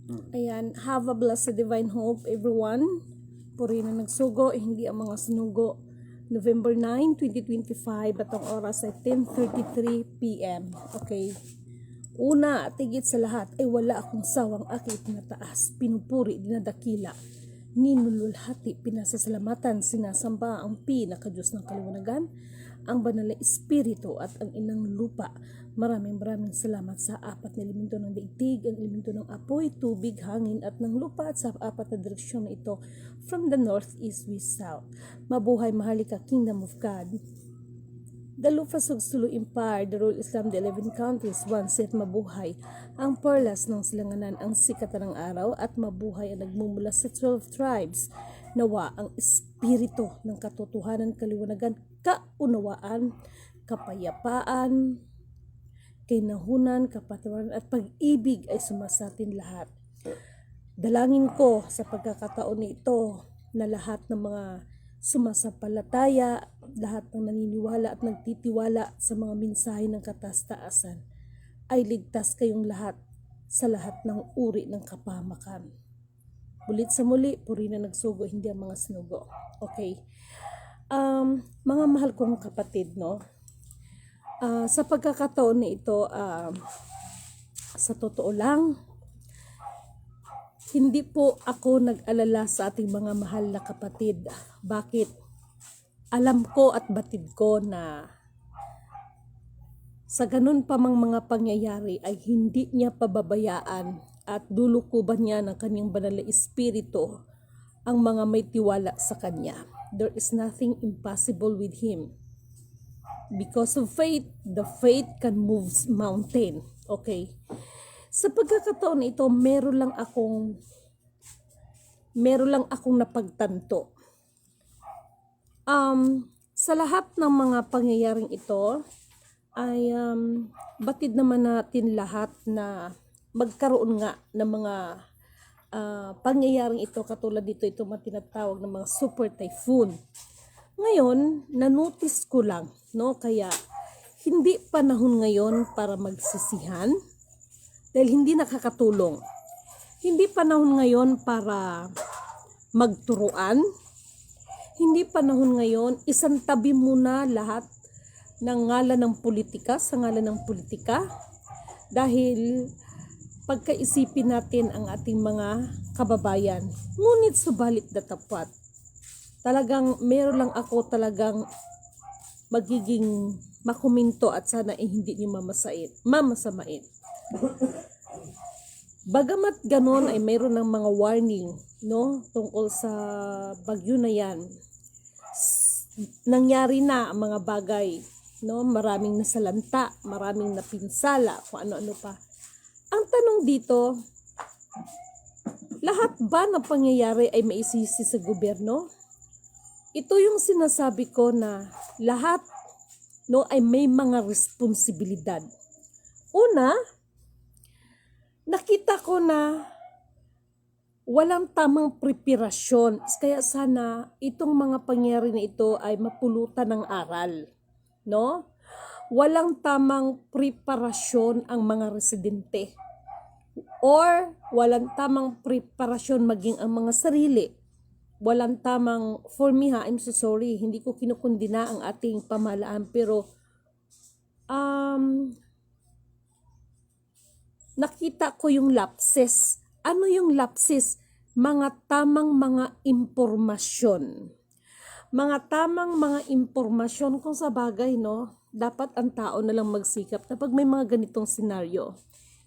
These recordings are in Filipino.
Ayan, have a blessed divine hope everyone. Puri na nagsugo, hindi ang mga sinugo. November 9, 2025 at ang oras ay 10:33 p.m. Okay. Una at higit sa lahat ay wala akong sawang akit na taas, pinupuri, dinadakila, ninululhati, pinasasalamatan, sinasamba ang pinakadiyos ng kaliwanagan, ang banal na espiritu at ang inang lupa. Maraming salamat sa apat na elemento ng daigdig, ang elemento ng apoy, tubig, hangin at ng lupa at sa apat na direksyon na ito from the north, east, west, south. Mabuhay mahalika Kingdom of God. The Lufas of Sulu Empire, the Royal Islam, the 11 countries, one set mabuhay. Ang perlas ng silanganan, ang sikatan ng araw at mabuhay ang nagmumula sa 12 tribes. Nawa ang espiritu ng katotohanan, kaliwanagan, kaunawaan, kapayapaan, kinahunan, kapatawaran at pag-ibig ay sumasatin lahat. Dalangin ko sa pagkakataon nito na lahat ng mga sumasampalataya, lahat ng naniniwala at nagtitiwala sa mga mensahe ng kataas-taasan ay ligtas kayong lahat sa lahat ng uri ng kapahamakan. Ulit sa muli, puri na nagsugo, hindi ang mga sinugo. Okay. Mga mahal kong kapatid, no? Sa pagkakataon na ito, sa totoo lang, hindi po ako nag-alala sa ating mga mahal na kapatid. Bakit? Alam ko at batid ko na sa ganun pa mang mga pangyayari ay hindi niya pababayaan at dulukuban niya ng kanyang banal na espiritu ang mga may tiwala sa kanya. There is nothing impossible with Him. Because of faith, the faith can move mountain. Okay. Sa pagkakataon na ito, meron lang akong napagtanto. Sa lahat ng mga pangyayaring ito, ay batid naman natin lahat na magkaroon nga ng mga pangyayaring ito, katulad dito, ito tinatawag ng mga super typhoon. Ngayon, nanotice ko lang, no? Kaya hindi panahon ngayon para magsisihan dahil hindi nakakatulong. Hindi panahon ngayon para magturuan. Hindi panahon ngayon, isang tabi muna lahat ng ngalan ng politika sa ngalan ng politika dahil pagkaisipin natin ang ating mga kababayan. Ngunit subalit na tapat. Talagang meron lang ako talagang magiging makuminto at sana hindi niyo mamasamain. Bagamat ganon ay mayroon ng mga warning, no, tungkol sa bagyo na yan. Nangyari na ang mga bagay, no, maraming nasalanta, maraming napinsala, kung ano-ano pa. Ang tanong dito, lahat ba ng pangyayari ay maisisi sa gobyerno? Ito yung sinasabi ko na lahat, no, ay may mga responsibilidad. Una, nakita ko na walang tamang preparasyon. Kaya sana itong mga pangyayari na ito ay mapulutan ng aral, no? Walang tamang preparasyon ang mga residente. Or walang tamang preparasyon maging ang mga sarili. Walang tamang, for me I'm so sorry, hindi ko kinukundina ang ating pamahalaan, pero nakita ko yung lapses. Ano yung lapses? Mga tamang mga impormasyon. Mga tamang mga impormasyon kung sa bagay, no? Dapat ang tao na lang magsikap kapag may mga ganitong senaryo.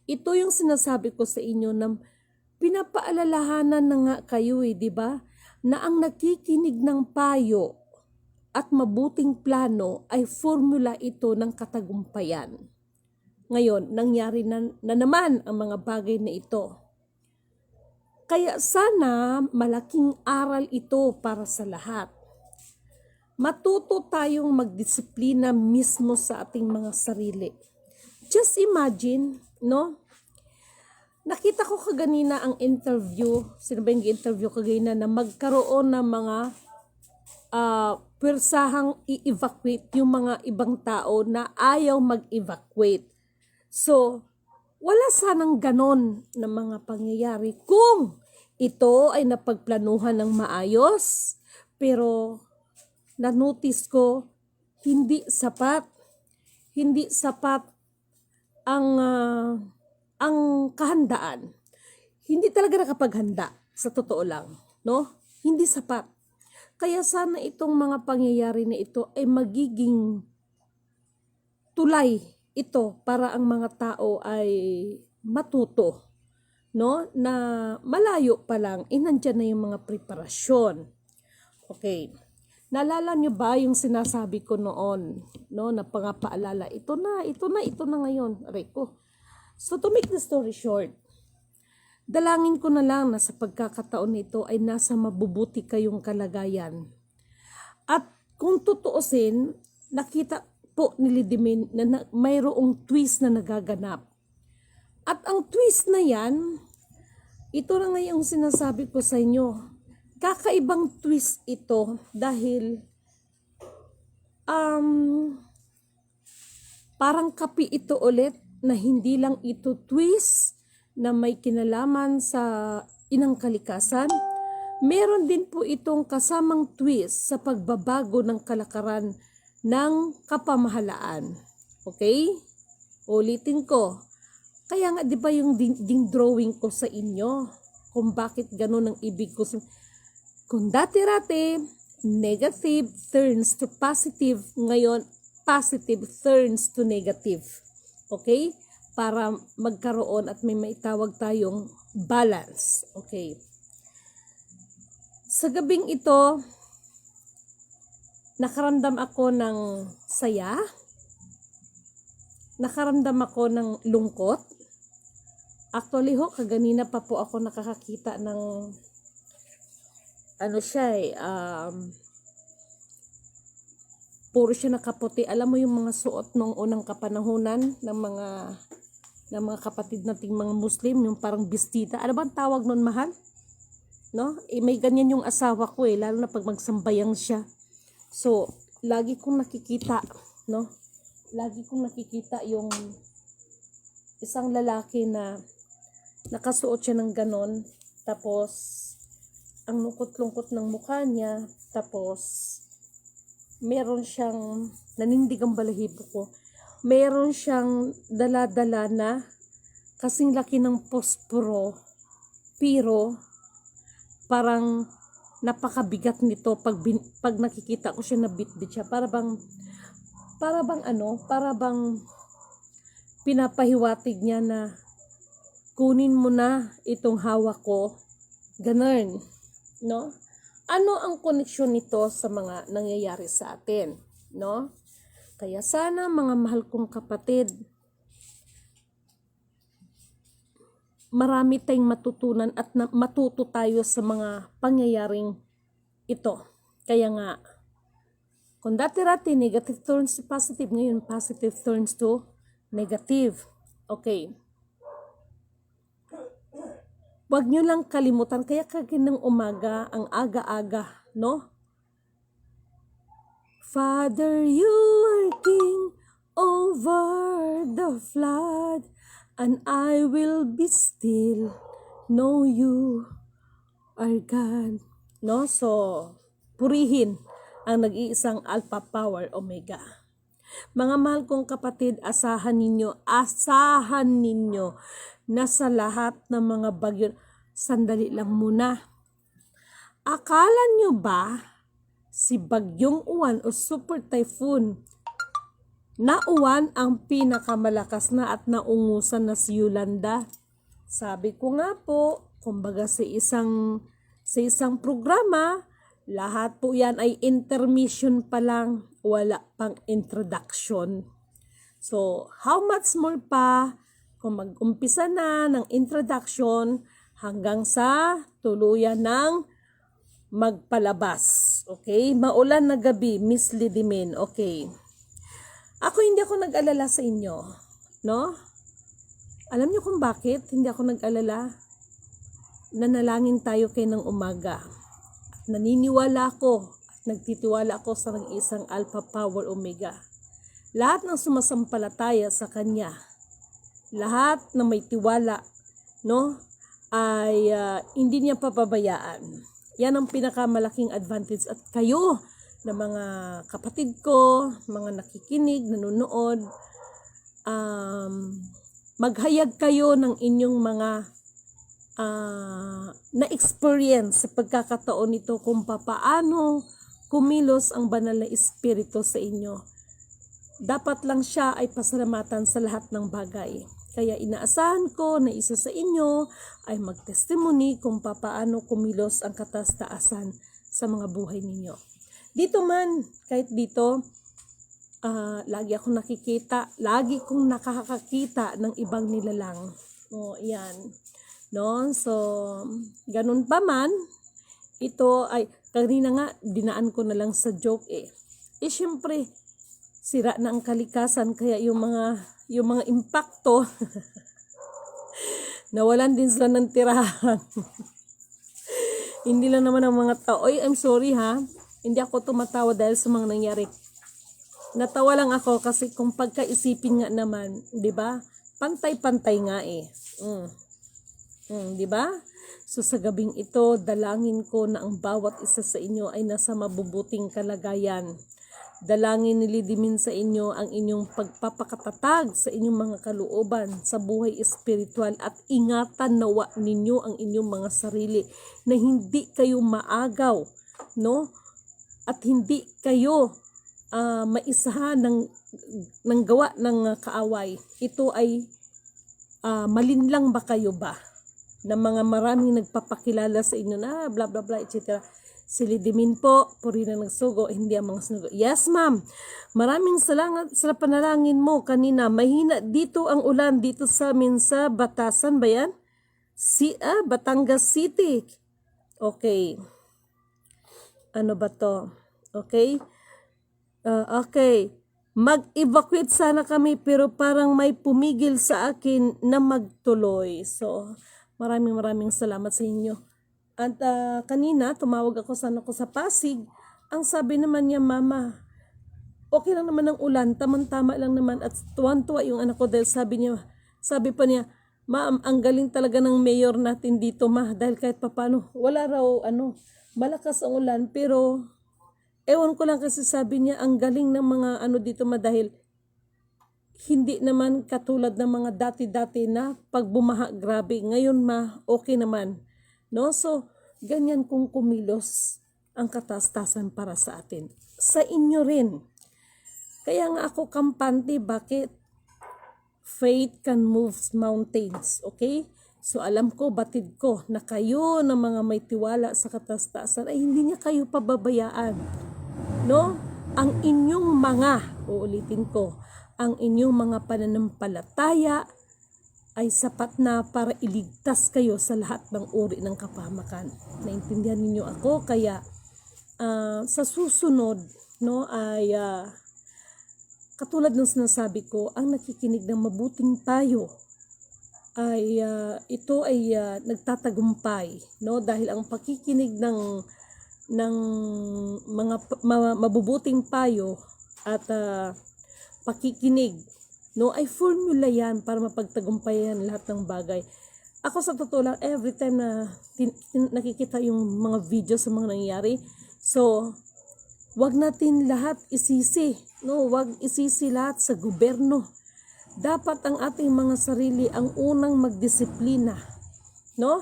Ito yung sinasabi ko sa inyo na pinapaalalahanan na nga kayo di ba? Na ang nakikinig ng payo at mabuting plano ay formula ito ng katagumpayan. Ngayon, nangyari na naman ang mga bagay na ito. Kaya sana malaking aral ito para sa lahat. Matuto tayong magdisiplina mismo sa ating mga sarili. Just imagine, no? Nakita ko kaganina ang interview, sino ba yung interview kaganina na magkaroon ng mga pwersahang i-evacuate yung mga ibang tao na ayaw mag-evacuate. So, wala sanang ganon na mga pangyayari kung ito ay napagplanuhan ng maayos. Pero na-notice ko, hindi sapat. Hindi sapat ang kahandaan. Hindi talaga nakapaghanda, sa totoo lang, no? Hindi sapat. Kaya sana itong mga pangyayari na ito ay magiging tulay ito para ang mga tao ay matuto, no? Na malayo pa lang, nandyan na yung mga preparasyon. Okay. Naalala nyo ba yung sinasabi ko noon, no? Na pangapaalala, ito na ngayon, Rico. So to make the story short, dalangin ko na lang na sa pagkakataon nito ay nasa mabubuti kayong kalagayan. At kung tutuusin, nakita po ni Lidimin na mayroong twist na nagaganap. At ang twist na yan, ito na nga yung sinasabi ko sa inyo. Kakaibang twist ito dahil parang kapi ito ulit na hindi lang ito twist na may kinalaman sa inang kalikasan. Meron din po itong kasamang twist sa pagbabago ng kalakaran ng kapamahalaan. Okay? Ulitin ko. Kaya nga 'di ba yung ding drawing ko sa inyo kung bakit ganun ang ibig ko. Kung dati-rati negative turns to positive, ngayon positive turns to negative. Okay? Para magkaroon at may maitawag tayong balance. Okay. Sa gabing ito, nakaramdam ako ng saya. Nakaramdam ako ng lungkot. Actually kaganina pa po ako nakakakita ng puro siya nakaputi. Alam mo yung mga suot nung unang kapanahunan ng mga kapatid nating mga Muslim, yung parang bestida. Ano ba ang tawag nun, mahal? No? May ganyan yung asawa ko lalo na pag magsambayang siya. So, lagi kong nakikita, no? Lagi kong nakikita yung isang lalaki na nakasuot siya ng ganon, tapos ang lungkot-lungkot ng mukha niya, tapos meron siyang, nanindig ang balahibo ko, meron siyang dala-dala na kasing laki ng posporo, pero parang napakabigat nito pag nakikita ko siya na bitbit siya. Para bang pinapahiwatig niya na kunin mo na itong hawak ko. Ganun, no? Ano ang koneksyon nito sa mga nangyayari sa atin, no? Kaya sana mga mahal kong kapatid, marami tayong matutunan at matuto tayo sa mga pangyayaring ito. Kaya nga, kung dati-rati negative turns to positive, ngayon positive turns to negative. Okay. Huwag nyo lang kalimutan, kaya kaginang umaga, ang aga-aga, no? Father, you are king over the flood, and I will be still, know you are God. No? So, purihin ang nag-iisang Alpha Power Omega. Mga mahal kong kapatid, asahan ninyo na sa lahat ng mga bagyo, sandali lang muna. Akala nyo ba si Bagyong Uwan o Super Typhoon na uwan ang pinakamalakas na at naungusan na si Yolanda? Sabi ko nga po, kumbaga sa isang programa, lahat po yan ay intermission pa lang, wala pang introduction. So, how much more pa kung mag-umpisa na ng introduction hanggang sa tuluyan ng magpalabas. Okay? Maulan na gabi, Miss Lidimin. Okay. Hindi ako nag-alala sa inyo. No? Alam niyo kung bakit hindi ako nag-alala? Nanalangin tayo kayo ng umaga. Naniniwala ako at nagtitiwala ako sa nag-isang Alpha Power Omega. Lahat ng sumasampalataya sa Kanya lahat na may tiwala, no, ay hindi niya papabayaan. Yan ang pinakamalaking advantage. At kayo na mga kapatid ko, mga nakikinig, nanonood, maghayag kayo ng inyong mga na-experience sa pagkakataon nito kung papaano kumilos ang banal na espiritu sa inyo. Dapat lang siya ay pasalamatan sa lahat ng bagay. Kaya inaasahan ko na isa sa inyo ay mag-testimony kung papaano kumilos ang katastaasan sa mga buhay ninyo. Dito man, kahit dito, lagi akong nakikita, lagi kong nakakakita ng ibang nilalang. O, yan. No? So, ganun pa man, ito ay, kanina nga, dinaan ko na lang sa joke syempre, sira na ang kalikasan, kaya yung mga impacto, nawalan din sila ng tirahan. Hindi lang naman ang mga tao, I'm sorry ha, hindi ako tumatawa dahil sa mga nangyari. Natawa lang ako kasi kung pagkaisipin nga naman, di ba? Pantay-pantay nga di ba? So sa gabing ito, dalangin ko na ang bawat isa sa inyo ay nasa mabubuting kalagayan. Dalangin nilidimin sa inyo ang inyong pagpapakatatag sa inyong mga kalooban sa buhay espiritual at ingatan nawa ninyo ang inyong mga sarili na hindi kayo maagaw, no? At hindi kayo maisahan ng gawa ng kaaway. Ito ay malinlang ba kayo ba? Na mga maraming nagpapakilala sa inyo na bla bla bla etc. Silidimin po, puri na nagsugo, hindi ang mga sunugo. Yes ma'am, maraming salamat sa panalangin mo kanina. Mahina dito ang ulan dito sa amin sa Batasan ba yan? Batangas City. Okay. Ano ba to? Okay. Okay. Mag-evacuate sana kami pero parang may pumigil sa akin na magtuloy. So, maraming salamat sa inyo. At kanina, tumawag ako sana ko sa Pasig. Ang sabi naman niya, Mama, okay lang naman ang ulan, tamang-tama lang naman. At tuwan-tuwa yung anak ko dahil sabi pa niya, Ma'am, ang galing talaga ng mayor natin dito, Ma. Dahil kahit papano, wala raw, malakas ang ulan. Pero, ewan ko lang kasi sabi niya, ang galing ng mga dito, Ma, dahil hindi naman katulad ng mga dati-dati na pag bumaha, grabe. Ngayon, Ma, okay naman. No? So, ganyan kung kumilos ang katastasan para sa atin. Sa inyo rin. Kaya nga ako kampante, bakit? Faith can move mountains. Okay? So, alam ko, batid ko, na kayo na mga may tiwala sa katastasan ay hindi niya kayo pababayaan. No? Ang inyong uulitin ko, ang inyong mga pananampalataya ay sapat na para iligtas kayo sa lahat ng uri ng kapahamakan. Naintindihan ninyo ako, kaya sa susunod, no, ay katulad ng sinasabi ko, ang nakikinig ng mabuting payo ay ito ay nagtatagumpay, no, dahil ang pakikinig ng mga mabubuting payo at pakikinig, no, ay formula yan para mapagtagumpayan lahat ng bagay. Ako sa totoo lang, every time na nakikita yung mga video sa mga nangyayari, so, wag natin lahat isisi, no, wag isisi lahat sa gobyerno. Dapat ang ating mga sarili ang unang magdisiplina, no?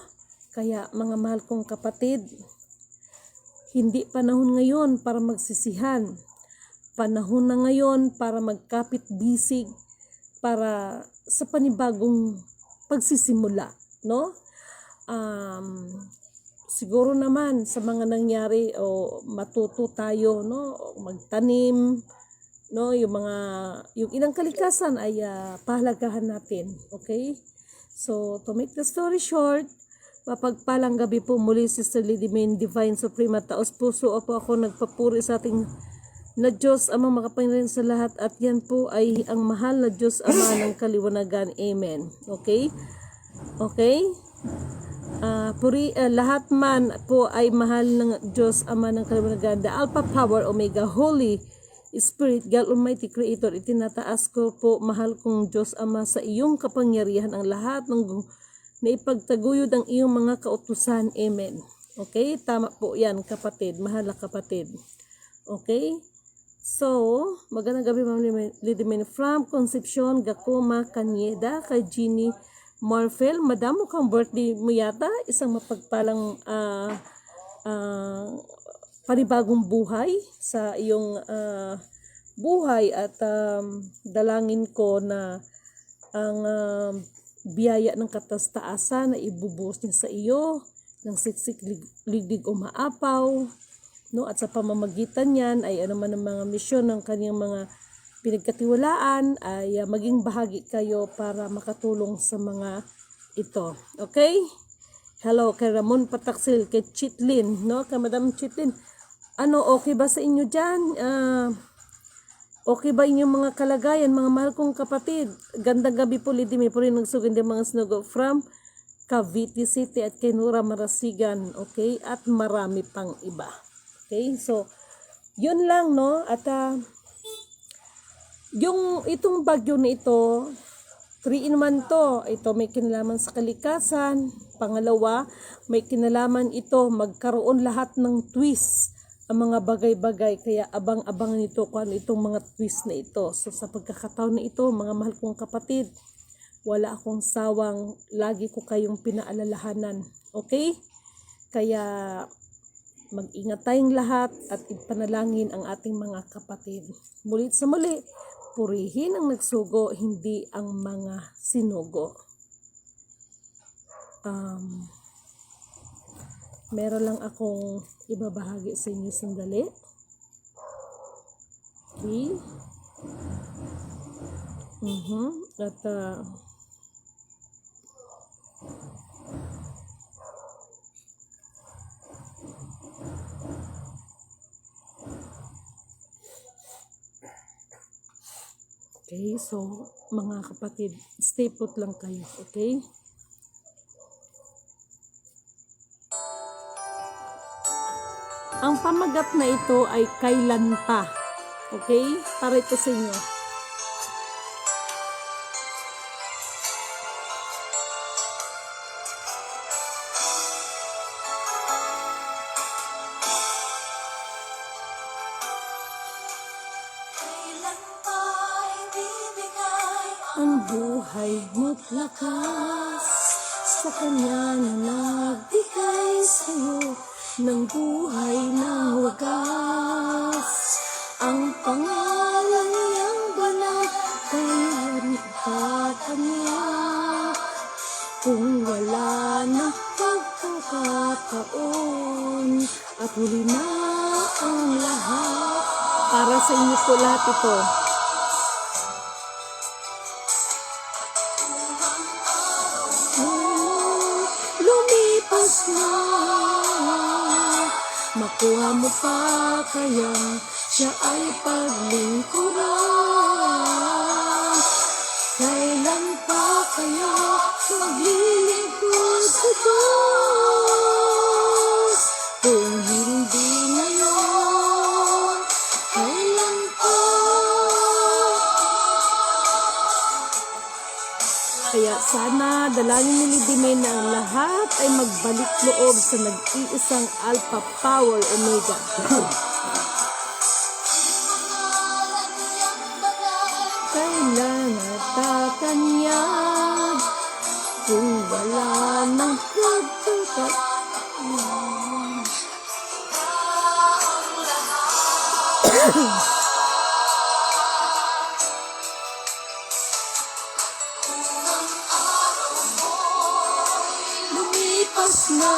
Kaya mga mahal kong kapatid, hindi panahon ngayon para magsisihan. Panahon na ngayon para magkapit-bisig para sa panibagong pagsisimula, no? Siguro naman sa mga nangyari matuto tayo, no, magtanim, no, yung ilang kalikasan ay pahalagahan natin, okay? So, to make the story short, mapagpalang gabi po muli, Sister Lidimain, Divine Suprema, taos puso po ako nagpapuri sa ating na Diyos Amang makapangyarihan sa lahat, at yan po ay ang mahal na Diyos Ama ng kaliwanagan. Amen. Okay? Okay? Lahat man po ay mahal ng Diyos Ama ng kaliwanagan, the Alpha Power, Omega, Holy Spirit, God Almighty Creator, itinataas ko po, mahal kong Diyos Ama, sa iyong kapangyarihan ang lahat ng na ipagtaguyod ang iyong mga kautusan. Amen. Okay? Tama po yan, kapatid. Mahal na kapatid. Okay? So, magandang gabi, Ma'am Lidimen. From Concepcion, Gacoma, Cañeda, kay Jeannie Marfel. Madam, mukhang birthday mo yata. Isang mapagpalang panibagong buhay sa iyong buhay at dalangin ko na ang biyaya ng katastaasan na ibubuhos niya sa iyo ng siksik ligdig o maapaw, no? At sa pamamagitan niyan ay ano man ang mga misyon ng kanyang mga pinagkatiwalaan ay maging bahagi kayo para makatulong sa mga ito. Okay? Hello kay Ramon Pataksil, kay Chitlin, no? Kay Madam Chitlin. Ano, okay ba sa inyo dyan? Okay ba inyong mga kalagayan, mga mahal kong kapatid? Gandang gabi po, Lidimi po rin nagsugindi mga snugo from Cavite City at kay Nura Marasigan, okay? At marami pang iba. Okay? So, yun lang, no? At itong bagyo na ito, 3-in-1 to. Ito may kinalaman sa kalikasan. Pangalawa, may kinalaman ito, magkaroon lahat ng twist ang mga bagay-bagay, kaya abang-abang nito kung ano itong mga twist na ito. So sa pagkakataon na ito, mga mahal kong kapatid, wala akong sawang, lagi ko kayong pinaalalahanan. Okay? Kaya mag-ingat tayong lahat at ipanalangin ang ating mga kapatid. Mulit sa muli, purihin ang nagsugo, hindi ang mga sinugo. Meron lang akong ibabahagi sa inyo sandali. Okay. At okay, so mga kapatid, stay put lang kayo, okay? Ang pamagat na ito ay kailan pa. Okay? Para ito sa inyo. Kailan pa ibibigay ang buhay mo't lakas sa Kanya na nagbigay sa'yo ng buhay na wagas. Ang pangalan niyang banal, kailan itatangyak? Kung wala na pagkakataon at huli na ang lahat. Para sa inyo po lahat ito. Lumipas na, makuha mo pa kaya siya ay paglingkuran. Kailan pa kaya maglilingkod sa Diyos? Kung hindi ngayon, kailan pa? Kaya sana dalangin ni Lidimen na ang lahat ay magbalik loob sa nag-iisang Alpha Power Omega. Kailan atakan niya kung wala nang pagkakataon? Lumipas na,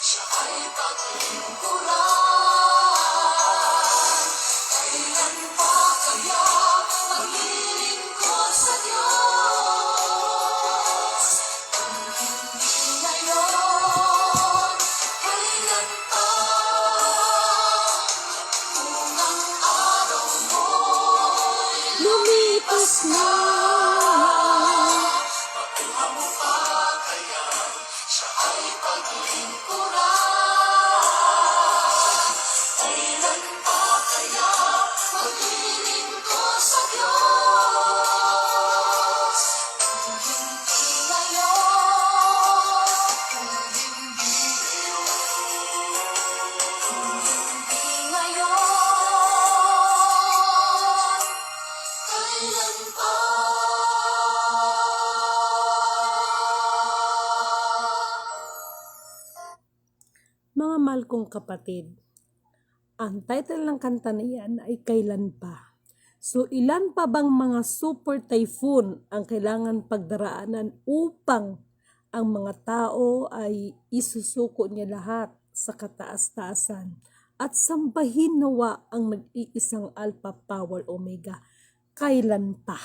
siya ay paglingkuran. Kailan pa kaya maglilingkod sa Diyos? Kung hindi ngayon, kailan pa? Kung ang araw mo'y lumipas na. mahal kong kapatid, ang title ng kanta na yan ay Kailan Pa. So, ilan pa bang mga super typhoon ang kailangan pagdaraanan upang ang mga tao ay isusuko niya lahat sa kataas-taasan at sambahin nawa ang nag-iisang Alpha Power Omega? Kailan pa?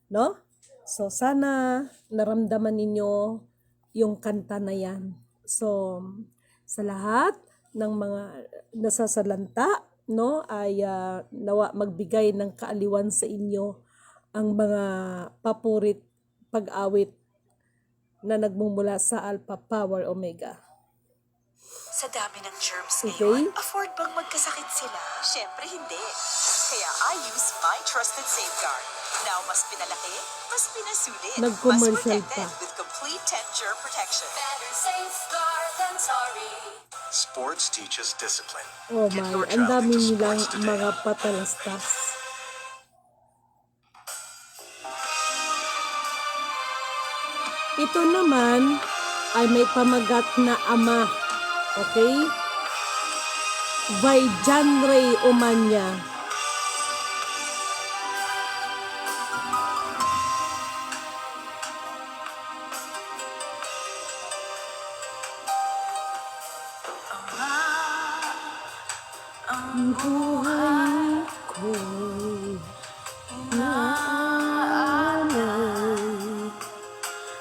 No? So, sana naramdaman ninyo yung kanta na yan. So, sa lahat ng mga nasasalanta, no, ay nawa magbigay ng kaaliwan sa inyo ang mga papurit pag-awit na nagmumula sa Alpha Power Omega. Sa dami ng germs Okay? ngayon, afford bang magkasakit sila? Siyempre hindi. Kaya I use my trusted safeguard. Now mas pinalaki, mas pinasulit, Nag-commercial mas protected pa. with complete 10 germ protection. Better safeguard than sorry. Sports teaches discipline. Oh Get my, your ang child dami into nilang sports today. mga patalastas. Ito naman ay may pamagat na ama. Okay? By John Ray Umanya. Ang buhay ko naalay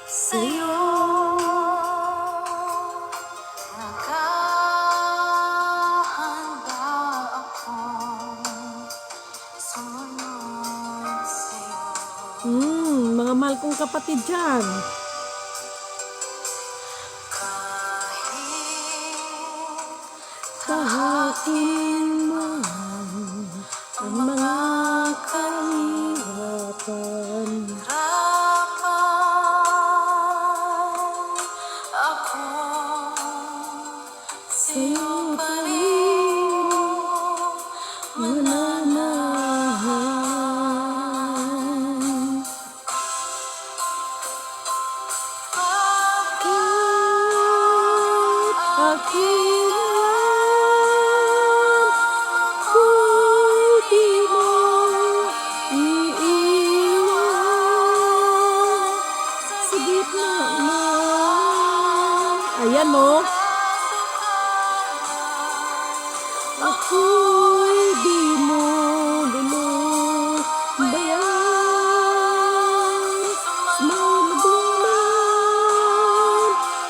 Sa'yo, naghahanda ako sumunod sa'yo. mga mahal kong kapatid dyan. Tahakin mo ang mga kahirapan. Ako Sa'yo pa rin mananahan. Akin kung di mo iiwan sa gitna ng ayan o. Ako'y di mo lulubayan sa malubungan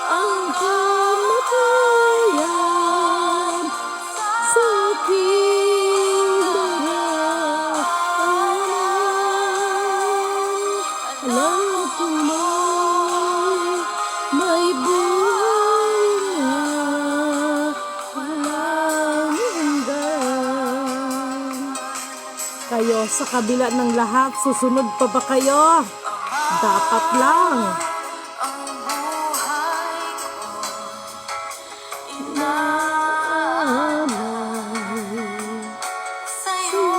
ang kamatayan sa aking daraanan. Alam ko may buhay na walang hanggan. Kayo sa kabila ng lahat, susunod pa ba kayo? Dapat lang. ang buhay ko Inaalay sa'yo.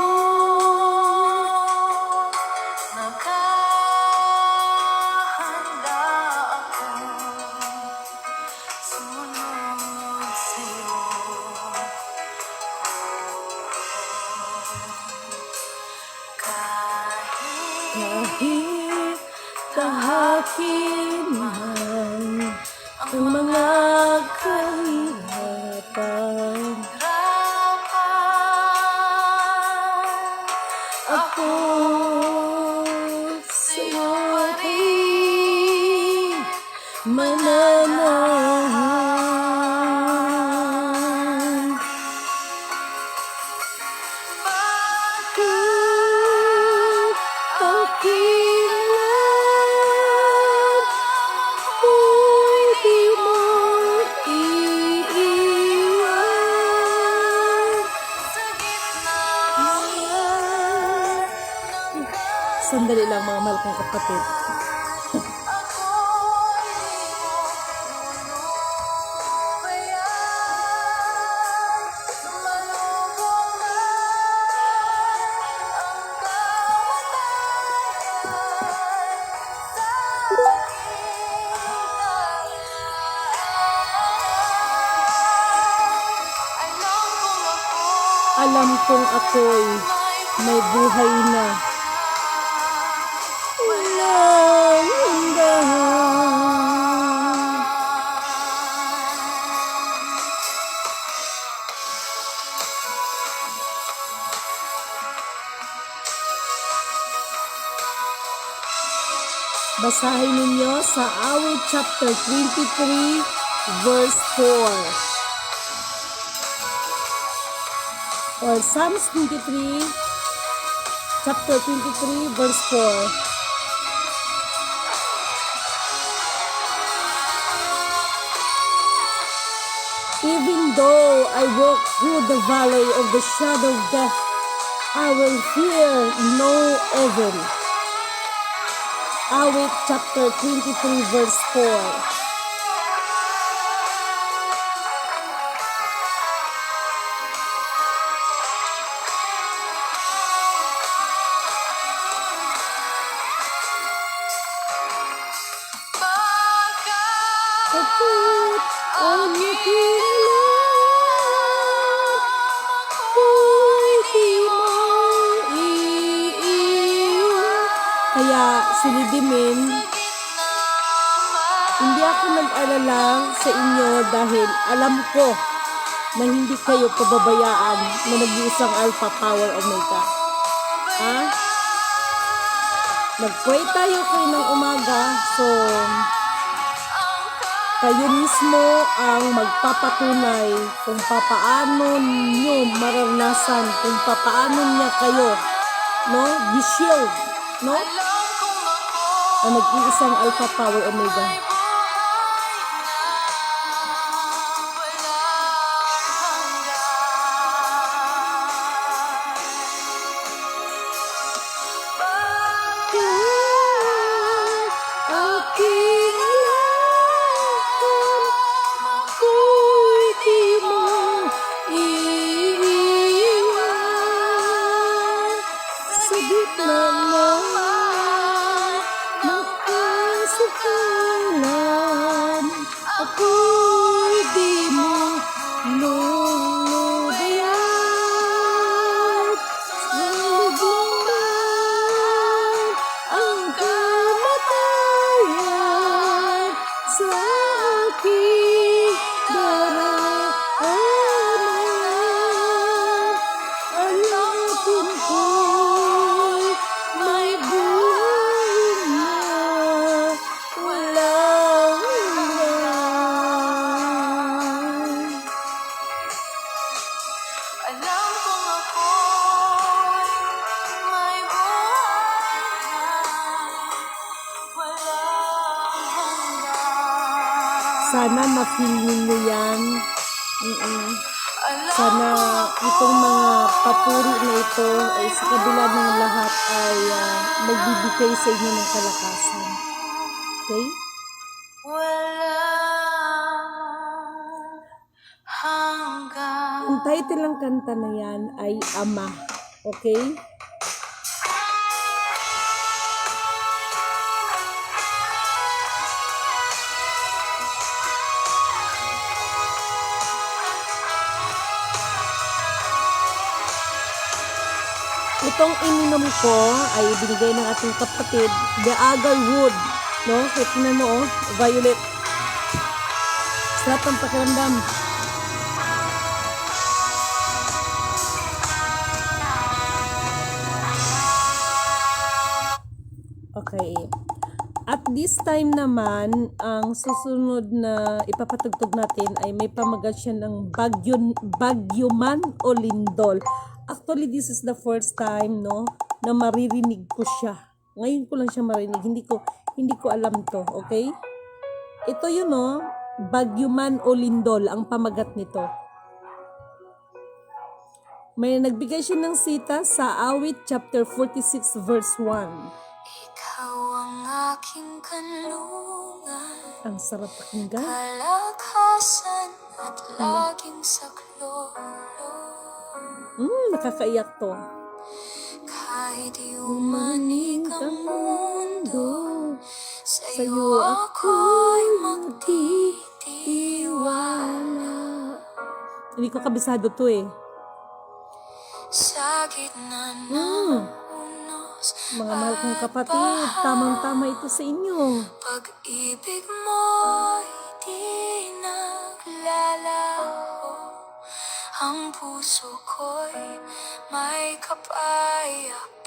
Naghahanda ako sumunod sa'yo. kahit tahakin man ang mga kahirapan. Ako sa'yo rin mananahan. Bakit aking mo'y di mo iiwan Sa gitna Sandali lang mga mahal kong kapatid. kong ako'y may buhay na. Walang hanggan. Basahin ninyo sa Awit chapter 23 verse 4. Or Psalms 23 chapter 23 verse 4. Even though I walk through the valley of the shadow of death, I will fear no evil. Awit chapter 23 verse 4. Kapit ang nakilalang, ako'y di mo iiwan. Kaya silidimin, hindi ako nag-alala sa inyo dahil alam ko na hindi kayo pababayaan na nag-iisang Alpha Power Omega. Ha? Nag-pray tayo kayo ng umaga, so kayo mismo ang magpapatunay kung papaano nyo maranasan, kung papaano niya kayo, no? Gi-shield, no? Ang nag-iisang Alpha Power Omega. Aking lahat, ako'y di mo iiwan. Sa gitna ng kasukhalan, ako'y di mo lulubayan. Sa lubungan ang kamatayan, sa aking daraanan. Alapin ko'y may buhay na walang hanggan. Alam kong ako'y may buhay na walang hanggan. Sana ma-feel ninyo yan. Sana itong mga papuri na ito ay sa kabila ng lahat ay magbibigay sa inyo ng kalakasan. Okay? Walang hanggan. Ang title ng kanta na yan ay Ama. Okay? Itong ininom ko ay binigay ng ating kapatid, the agar wood. No? So, tingnan mo, oh, violet. Sarap ang pakiramdam. Okay. At this time naman, ang susunod na ipapatugtog natin ay may pamagat siya ng Bagyuman o Lindol. Actually, this is the first time, no, na maririnig ko siya. Ngayon ko lang siya marinig. Hindi ko alam to, okay? Ito yun, no, Bagyuman o Lindol, ang pamagat nito. May nagbigay siya ng sita sa Awit chapter 46 verse 1. Ikaw ang aking kanlungan, Ang sarap pakinggan. kalakasan at laging saklolo. Nakakaiyak to. Kahit yumanig ang mundo, sa'yo ako'y magtitiwala. Hindi ko kabisado to eh. Sa gitna ng unos Mga mahal kong kapatid, tamang-tama ito sa inyo. pag-ibig mo'y di naglalaho. Ang puso ko'y may kapayapaan,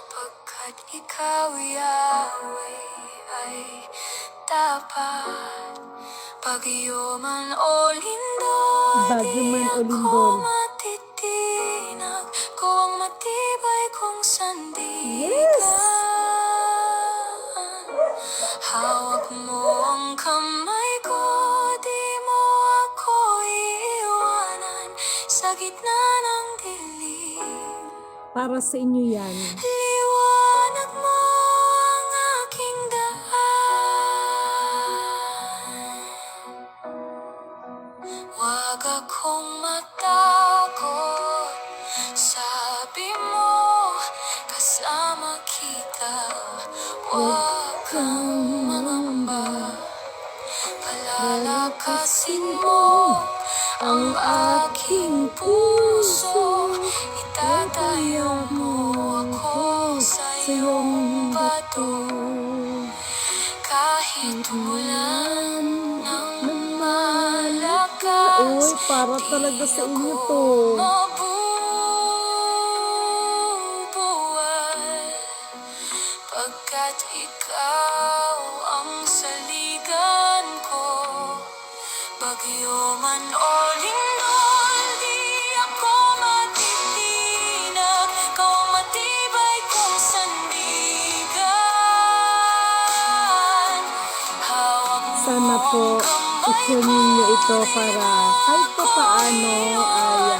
pagkat ikaw, Yahweh, ay tapat. Bagyo man o lindol, Bagyo man o di lindol. ako matitinag, kung matibay kong sandigan. Hawak mo ang kamay ko, di mo ako iiwanan sa gitna ng dilim. Para sa inyo yan. Liwanag mo ang aking daan. Huwag akong matakot, sabi mo, kasama kita. Huwag kang mangamba, palalakasin mo ang aking puso. Itatayo mo ako sa iyong bato. Kahit umulan ng malakas, Uy, para talaga sa inyo di to. ako mabubuwal, pagkat ikaw ang saligan ko. Bagyo man o lindol, di ako matitinag, ikaw ang matibay kong sandigan. Hawak mo Sana po ang kamay i-share ninyo ito para kahit pa paano ay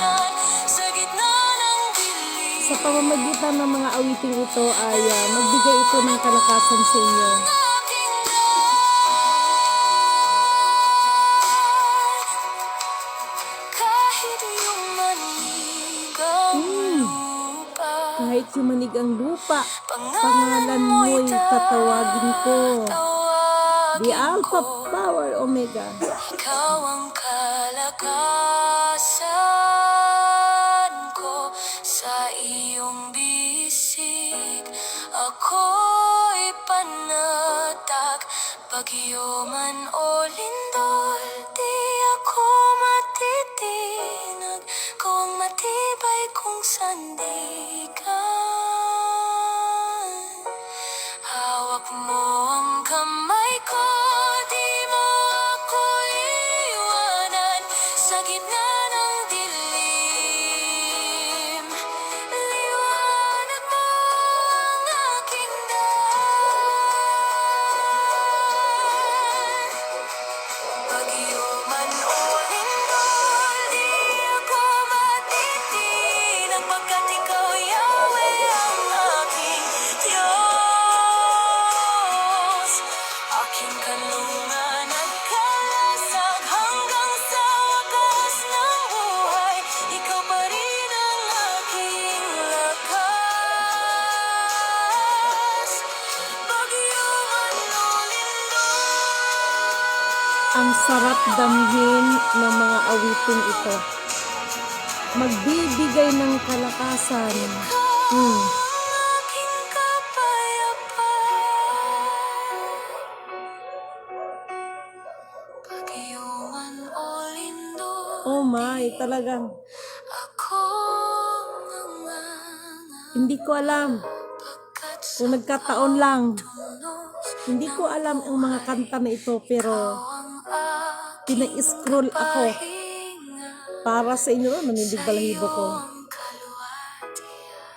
sa gitna ng dilim. sa pamamagitan ng mga awiting ito ay magbigay ito ng kalakasan sa inyo. Aking kahit yung manig ang lupa, Kahit yumanig ang lupa, pangalan pangalan mo'y tatawagin ko. The tawagin Alpha ko. Power Omega. Ikaw ang kalakasan ko, sa iyong bisig ako'y panatag. Bagyo man o lindol, di ako matitinag, kung matibay kong sandigan. Hawak mo ang kamay ko, di mo ako iwanan sa gitna ng dilim. Liwanag mo ang aking daan. Bagyo man o lindol, di ako matitinag, pagkat ikaw, Yahweh, ang aking Diyos. Aking kanlungan at kalasag hanggang sa wakas ng buhay. Ikaw pa rin ang aking lakas. Bagyo man o lindol. Ang sarap damhin ng mga awiting ito. Magbibigay ng kalakasan. Aking kapayapaan. Bagyo man o lindol, Oh my, talagang ako nangangamba, hindi ko alam. pagkat sa Kung nagkataon lang, tunos hindi ko alam ang mga kanta na ito pero ang aking pina-scroll ako pahinga. para sa inyo. Nanindig balahibo ko. Ang kalwatian.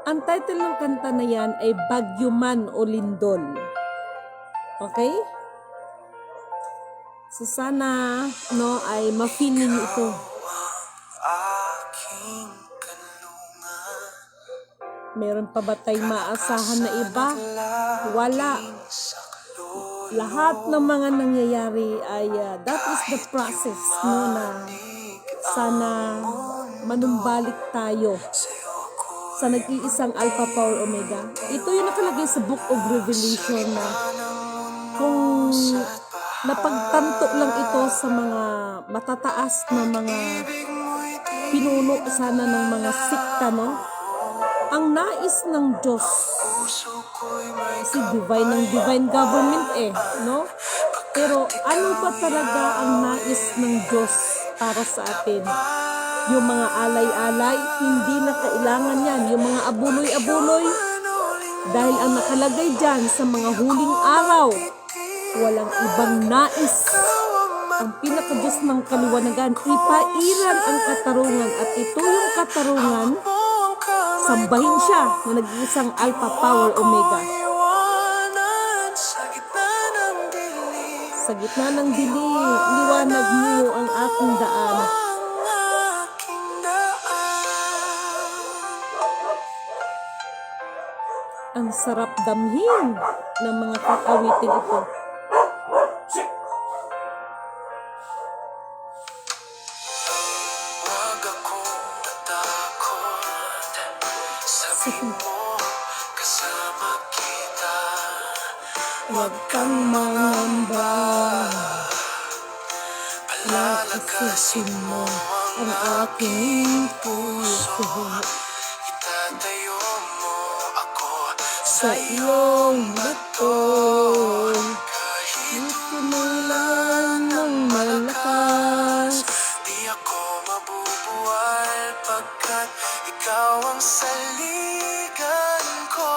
Ang title ng kanta na yan ay Bagyo Man o Lindol. Okay? So sana ay ma-feel niyo ito. Aking kanlungan, Meron pa ba tayong maasahan na iba? Wala. sa kaluluwa Lahat ng mga nangyayari ay that is the process na sana manumbalik tayo sa nag-iisang Alpha Power Omega. Ito yung nakalagay sa Book of Revelation na kung napagtanto lang ito sa mga matataas na mga pinuno sana ng mga sikta, no? Ang nais ng Diyos, Puso ko'y may kasi divine government no? Pero ano ba talaga ang nais ng Diyos para sa atin? Yung mga alay-alay, hindi na kailangan yan. Yung mga abuloy-abuloy, dahil ang nakalagay dyan sa mga huling araw, walang ibang nais. Ang pinaka-Diyos ng kaliwanagan, ipairan ang katarungan. At ito yung katarungan, sambahin siya na nag-iisang Alpha Power Omega. iwanan sa gitna ng dilim. Sa gitna ng dilim, liwanag mo ang aking daan. Ang aking daan. Ang sarap damhin ng mga kakawitin ito. Huwag akong natakot. Sabi mo, kasama kita. Huwag kang mangamba, Palalakasin mo ang aking puso. Itatayo mo ako Sa iyong bato, kahit tumulan ng malakas. di ako mabubuwal pagkat ikaw ang saligan ko.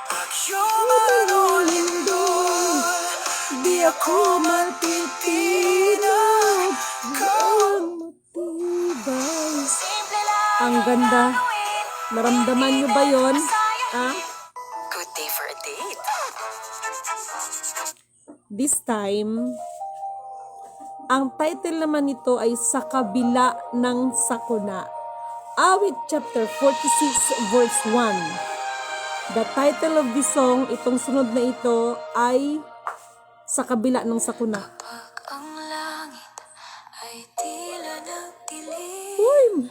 At yung Malulindol, di ako matitinag. Ikaw ang matibay. Simple lang Ang ganda. Naramdaman nyo ba yon? Ah? Good day for a date. This time, ang title naman nito ay Sa Kabila ng Sakuna. Awit chapter 46 verse 1. The title of this song, itong sunod na ito, ay Sa Kabila ng Sakuna. pag ang langit ay tila nagdilim. Uy!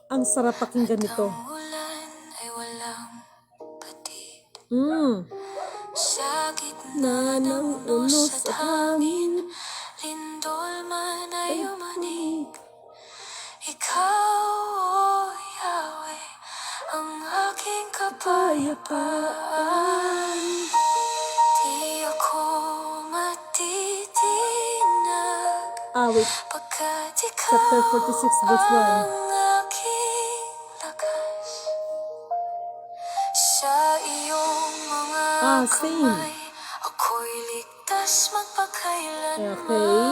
Ang sarap pakinggan nito. Ang ulan ay walang patid. Na Sa gitna ng ng unos unos at at hangin, lindol man ay umanig. Ikaw, o Yahweh, ang aking kapayapaan. Di ako matitinag Awit pagkat chapter ikaw 46 verse 1. ang aking lakas. Sa iyong mga Same. kamay, ako'y ligtas magpakailanman. Okay.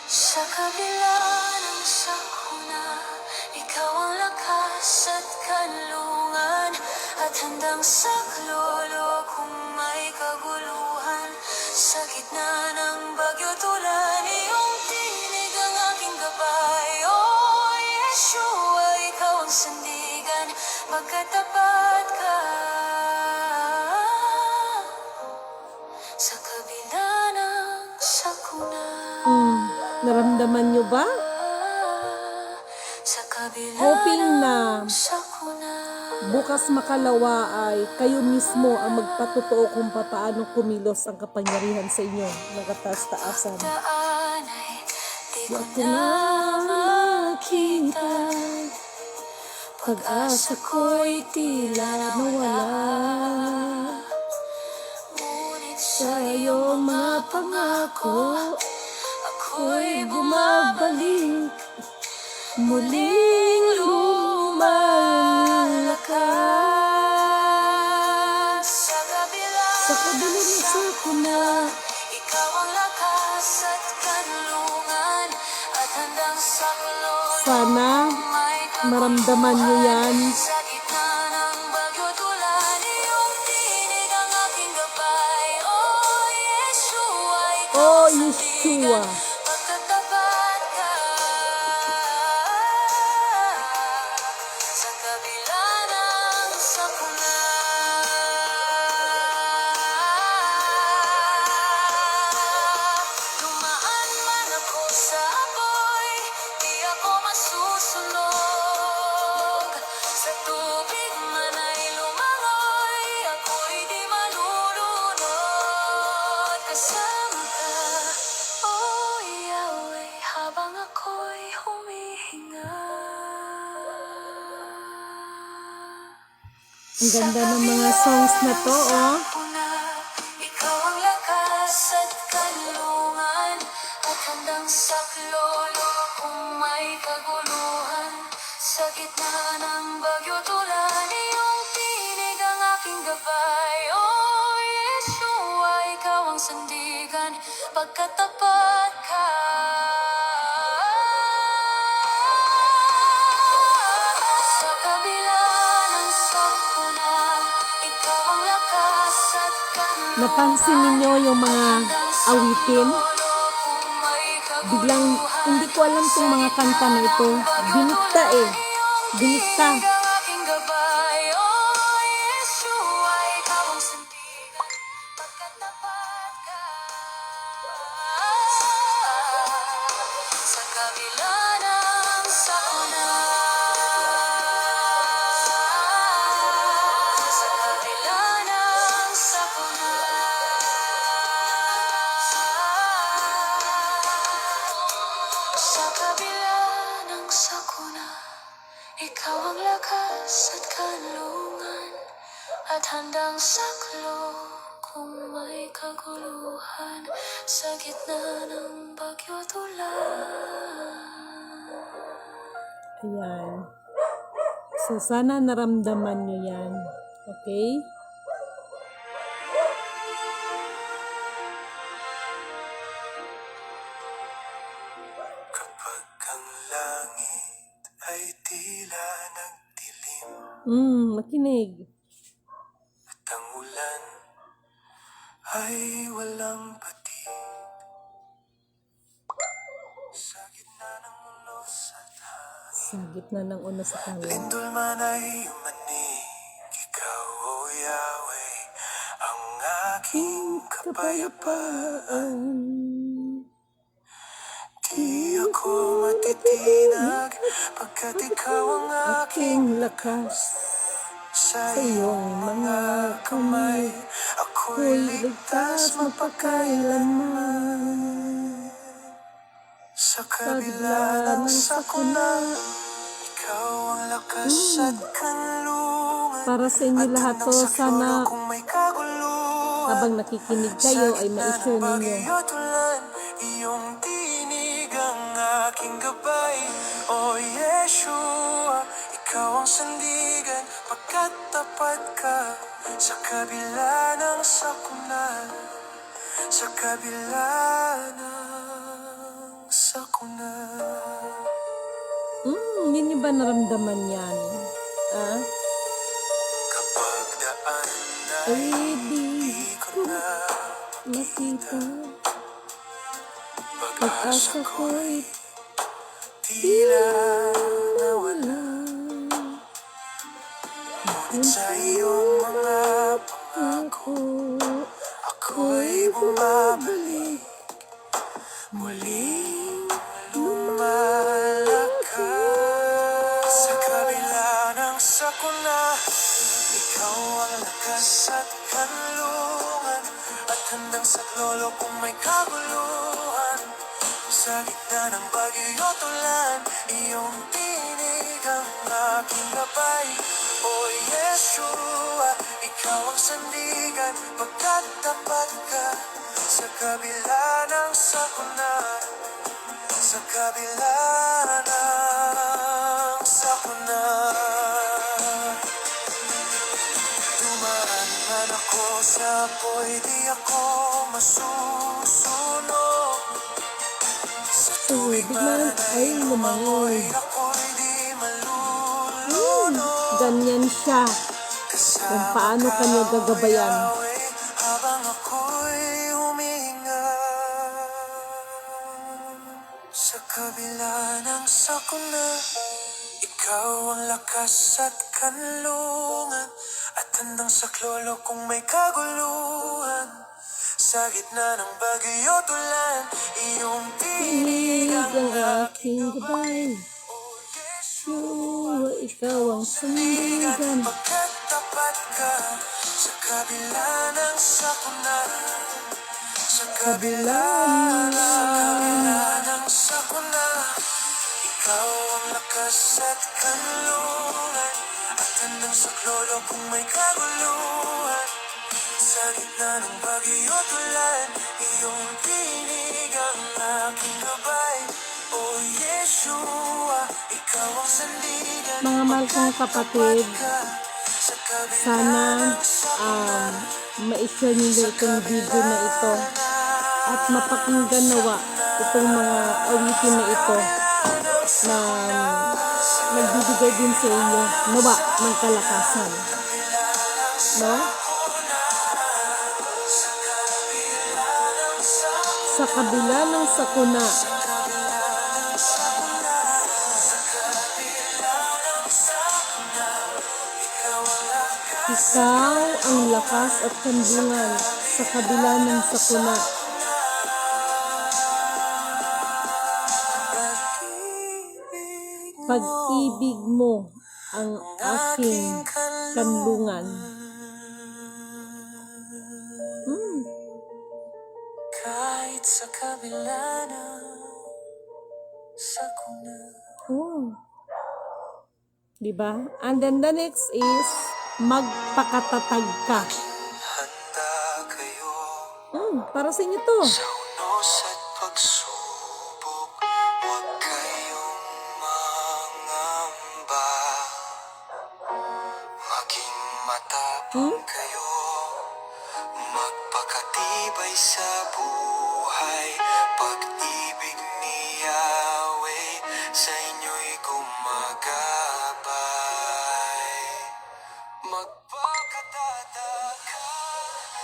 Sa kabila ng sakuna, ikaw ang lakas at kanlungan, at handang saklolo kung may kaguluhan. Sa gitna ng bagyo tulan, iyong tinig ang aking gabay. O Yeshua, ikaw ang sandigan, magkatapat ka. Sa kabila ng sakuna, Naramdaman nyo ba? sa kabila Hoping na ng sakuna, bukas makalawa ay kayo mismo ang magpatotoo kung paano kumilos ang kapangyarihan sa inyo ng kataas-taasan. daan ay di ko Ako na na makita. Pag-asa ko'y tila nawala. Ngunit Sa iyong mga pangako, ako'y bumabalik. Muling lumalakas. sa kabila Sa kabila ng sakuna, ikaw ang lakas at kanlungan, at handang saklolo sana may maramdaman nyo yan. Sa gitna ng bagyo tulan, iyong tinig ang aking gabay. O Yeshua, ikaw O ang Yeshua, sandigan, magkatapat ka. Sa kabila ng sakuna, dumaan man ako sa apoy, di ako masusunog. Sa tubig man ay lumangoy, ako Ang ganda ng mga songs na to, oh. Ikaw ang lakas at kanlungan at handang saklolo kung may kaguluhan. Sa gitna ng bagyo tulan, iyong tinig ang aking gabay. Oh, Yeshua, ikaw ang sandigan, pagkatapat ka. Sa kabila ng sakuna, ikaw ang lakas at kanlungan. Napansin ninyo yung mga awitin? Biglang, hindi ko alam itong mga kanta na ito. Binikta eh. Binikta. Sa kabila ng sakuna, sa kabila ng sakuna, sa kabila ng sakuna, ikaw ang lakas at kanlungan at handang saklo kung may kaguluhan sa gitna ng bagyo tulan. Ayan. So, sana naramdaman nyo yan. Okay? Kapag ang langit ay tila nagdilim Makinig. at ang ulan ay walang patid, sa gitna ng unos at hangin, Sa gitna ng unos at hangin. lindol man ay manig, ikaw, O Yahweh, ang aking kapayapaan. Di ako matitinag pagkat ikaw ang aking lakas sa iyong mga kamay. Ako'y ligtas mapagkailanman. Sa kabila ng sakuna, ikaw ang lakas at kanlungan. Para sa inyo At lahat to, handang sana saklolo kung may kaguluhan. habang nakikinig kayo ay ma-share ninyo. Iyong tinig ang aking gabay. O Yeshua, ikaw ang sandigan, pagkat tapat ka. Sa kabila ng sakuna, sa kabila ng sakuna. Hindi nyo ba naramdaman yan? Ah? Kapag daan Ay, ay di ko ko na makita. pag-asa Pag-asa ko'y tila nawala. Ngunit sa iyong mga pangako, ako'y bumabalik. Muling lumalakas sa kabila ng sakuna. Ikaw ang lakas at kanlungan at handang saklolo kung may kaguluhan. Sa gitna ng bagyo at ulan, iyong tinig ang aking gabay. O Yeshua, ikaw ang sandigan, pagkat tapat ka. Sa kabila ng sakuna, sa kabila ng sakuna. Dumaan man ako sa apoy, di ako masusunog. Sa tubig man ay lumangoy, ako'y di malulunod. Ganyan siya. Kung paano kanya gagabayan. Yahweh, habang ako'y huminga. Sa kabila ng sakuna, ikaw ang lakas at kanlungan at handang saklolo kung may kaguluhan. Sa gitna ng bagyo at ulan, iyong tinig ang aking gabay. O Yeshua, Yeshua, ikaw ang sandigan. pagkat tapat ka. Sa kabila ng sakuna, sa kabila ng sakuna, ikaw ang lakas at kanlungan at Tandang saklolo kung may kaguluhan. Sa gitna ng bagyo tulan, iyong tinig ang aking gabay. O Yeshua, ikaw ang sandigan. Mga mahal kong kapatid, Sa kabila sana ng sakuna, ma-share nila itong video na ito at mapakinggan nawa itong mga awitin na ito na nagbibigay din sa inyo nawa ng kalakasan. No? Sa kabila ng sakuna, ikaw ang lakas at kandungan sa kabila ng sakuna. Pag-ibig mo ang aking kanlungan. kahit sa kabila ng sakuna. Oh. Diba? And then the next is magpakatatag ka. Handa kayo Para sa inyo to. sa unos at pagsubok. Huwag kayong mangamba. Maging matapang kayo. Magpakatibay sa buhay. Pag-ibig ni Yahweh sa inyo'y gumagabay. Magpakatatag ka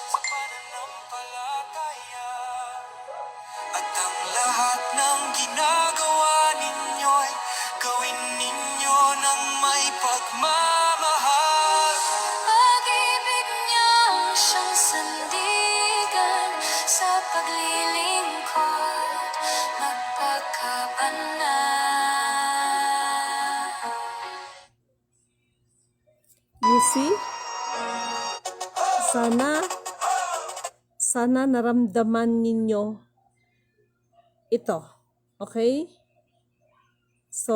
sa pananampalataya. At ang lahat ng ginagawa ninyo'y gawin ninyo ng may pagmamahal. Pag-ibig niyang siyang sandigan sa paglilingkod, magpakabanal. You see? Sana naramdaman ninyo ito. Okay? So,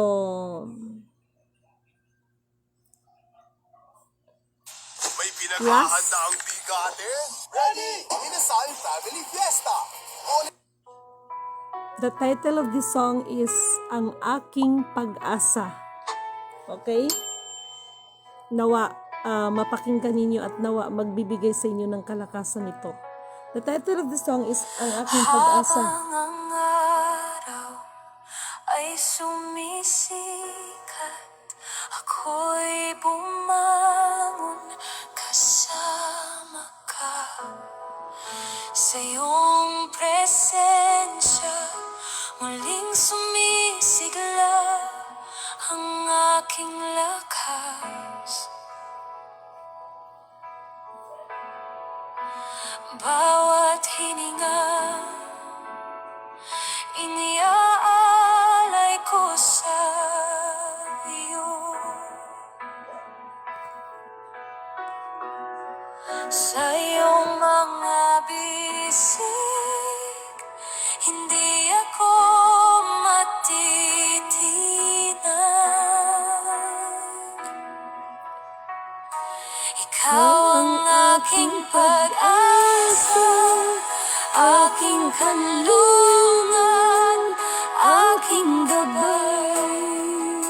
May pinaghahanda ang bigate. Ready! Inasal Family Fiesta. the title of this song is Ang Aking Pag-asa. Okay? Nawa, mapakinggan ninyo at nawa magbibigay sa inyo ng kalakasan ito. The title of the song is Ang Aking Pag-asa. Habang ang araw ay sumisikat, ako'y bumangon kasama ka. Sa iyong presensya, muling sumisigla ang aking lakas. Bawat hininga, iniaalay ko sa iyo. Sa iyong mga bisig, hindi ako matitinag. Ikaw ang aking pag-asa, aking kanlungan, aking gabay.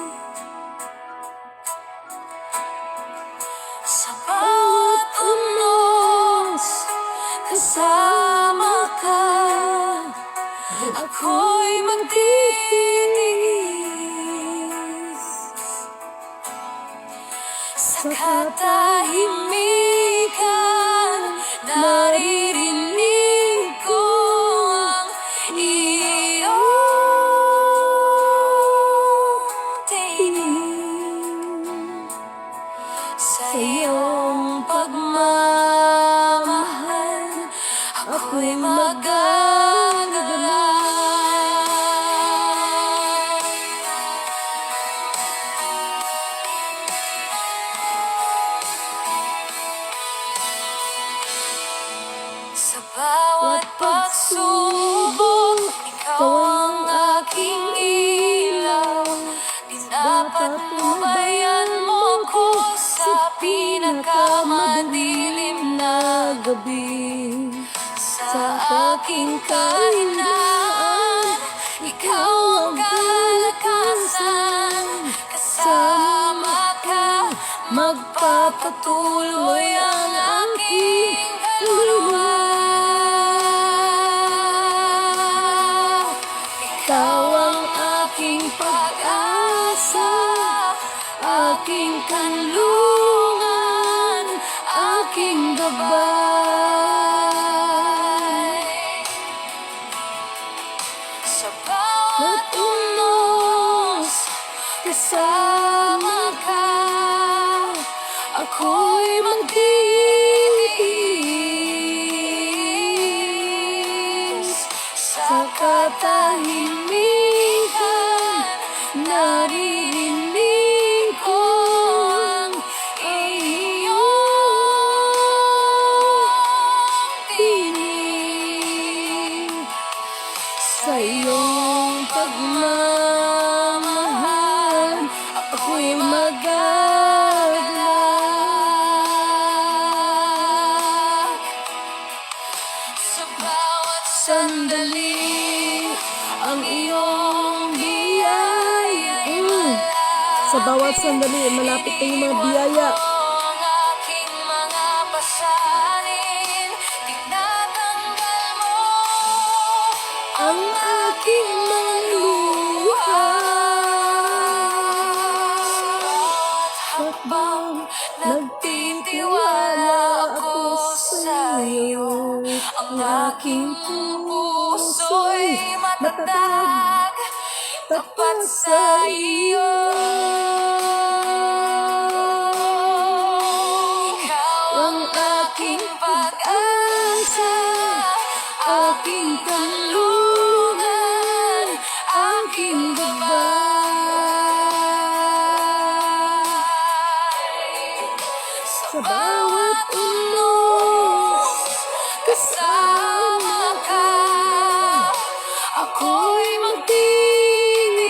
Sa bawat unos, kasama ka, ako'y magtitiis. Sa katahimikan, naririnig ko ang iyong tinig. Sa iyong pagmamahal, ako'y magagalak. aking kahinaan. Ikaw ang kalakasan. Kasama ka, magpapatuloy ang aking kaluluwa. Ikaw ang aking pag-asa, aking kanlungan, aking gabay. Sa bawat unos, kasama ka, ako'y magtitiis. Sa katahimikan, naririnig ko ang iyong tinig. Sa iyong pagmamahal, ako'y magagalak. Sa bawat sandali, ang iyong biyaya. Sa bawat sandali, malapit na yung mga biyaya. Ang aking mga pasanin, tinatanggal mo Ang aking mga luha. habang nagtitiwala ako sa iyo. Ang aking puso'y matatag, tapat sa iyo. Ikaw ang aking pag-asa, aking kanlungan, aking gabay. Sa bawat unos, kasama ka, ako'y magtitiis.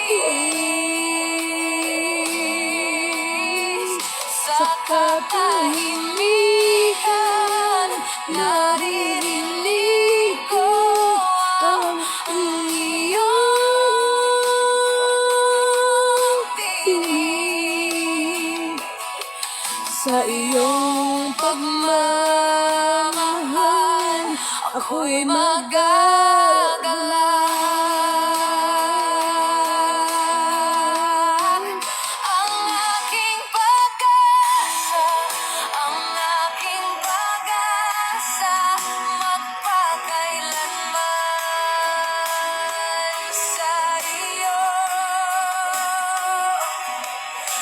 Sa katahimikan, naririnig ko ang iyong tinig. Sa iyong pagmamahal, ako'y magagalak. Ang aking pag-asa, ang aking pag-asa, magpakailanman sa iyo.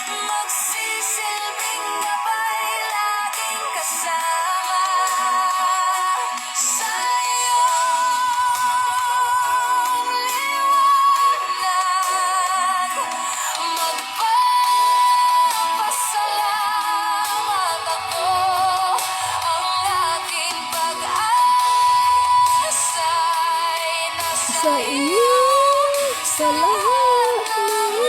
Magsisilbing gabay, laging kasama sa iyong liwanag. Magpapasalamat ako, ang aking pag-asa'y nasa Sa iyo, sa lahat ng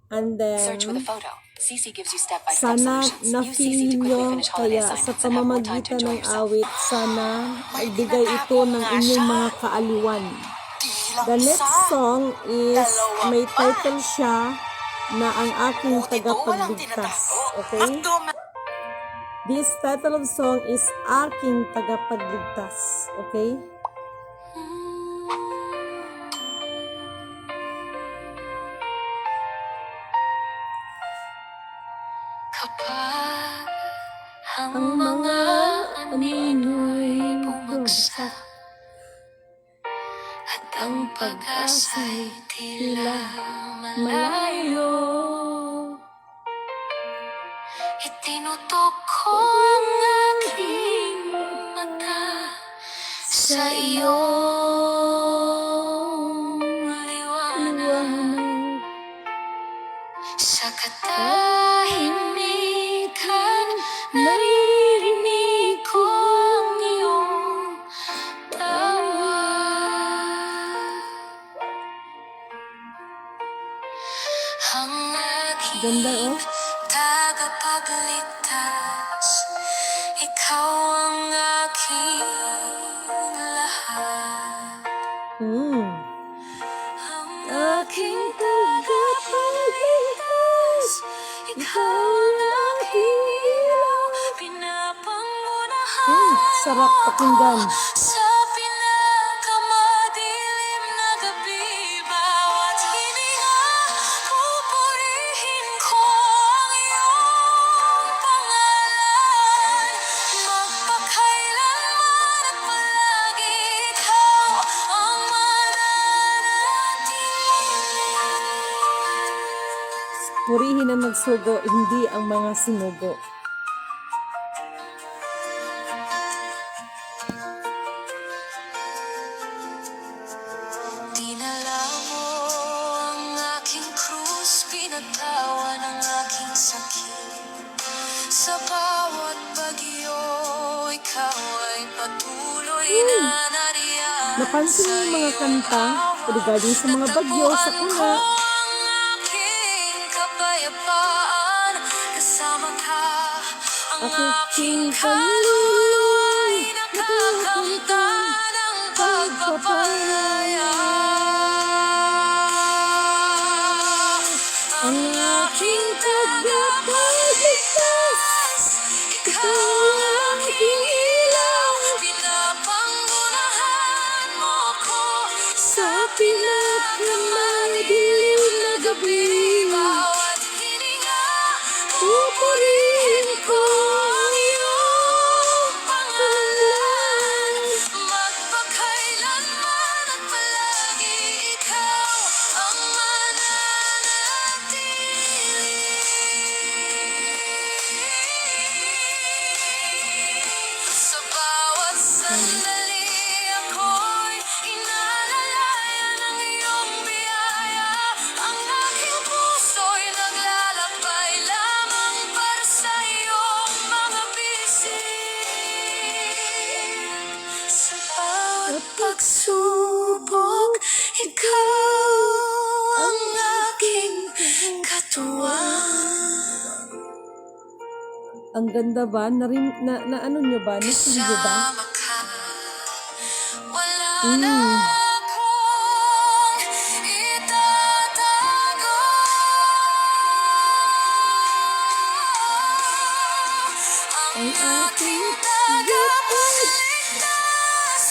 And then, Search with a photo. CC gives you step-by-step sana solutions. Use CC na-feel to quickly nyo, finish holiday kaya sa assignments and have more time to pamamagitan enjoy ng yourself. awit, sana ibigay ito ng inyong mga kaaliwan. The next song is, may title siya na Ang Aking Tagapagligtas. Okay? This title of song is Aking Tagapagligtas. Okay? Kapag ang mga anino'y bumagsak at ang pag-asa'y tila malayo, itinutok ko ang aking mata sa iyong liwanag. Sa katahimikan, naririnig ko ang iyong tawag. Ang aking Ganda, oh. tagapagligtas, ikaw ang aking lahat. Ang aking tagapagligtas, ikaw ang aking ilaw, pinapangunahan Sarap pakinggan. sa pinakamadilim na gabi. Bawat hininga, pupurihin ko ang iyong pangalan. Magpakailanman at palagi ikaw ang mananatili. Purihin ang nagsugo, hindi ang mga sinugo. Dinala mo ang aking krus, pinagtawan ang aking sakit. Sa bawat bagyo, ikaw ay patuloy na nariyan. Napansin mo yung mga kanta regarding sa mga bagyo sa kuna. Ang aking kapayapaan, kasama ka, ang aking kaluluwa ay nakakamta ng pagpapalaya. Ang aking tagapagligtas, ikaw ang aking ilaw, pinapangunahan mo ko sa pinakamadilim na gabi. Bawat hininga, pupurihin ko ang iyong pangalan. Magpakailanman at palagi ikaw ang mananatili. Sa bawat sandali ako'y inaalalayan ng iyong biyaya. Ang aking puso'y naglalakbay lamang para sa iyong mga bisig. Sa bawat pagsubok, ikaw ang aking katuwang. Ang ganda ba? Na ano nyo ba? Nasin nyo ba? Kasama ka, wala na akong itatago. Ang aking tagapagligtas,